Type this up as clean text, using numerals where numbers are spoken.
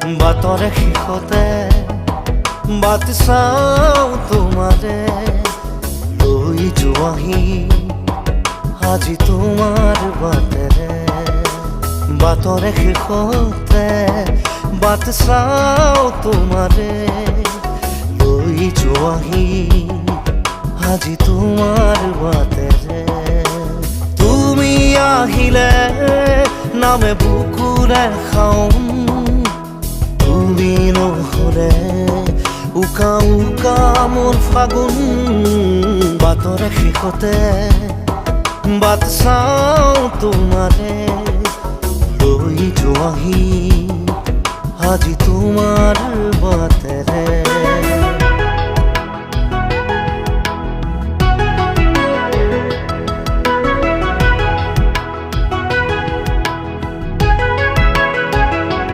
বাটৰে শেষতে বাট চাওঁ তোমাৰে লৈ যোৱাহি আজি তোমাৰ বাটেৰে। বাটৰে শেষতে বাট চাওঁ তোমাৰে লৈ যোৱাহি আজি তোমাৰ বাটেৰে। তুমি আহিলে নামে বুকুৰে খাওঁ, তুমি নহ'লে উকা উকা মোৰ ফাগুন। বাটৰে শেষতে বাট চাওঁ তোমাৰে লৈ যোৱাহি আজি তোমাৰ বাট।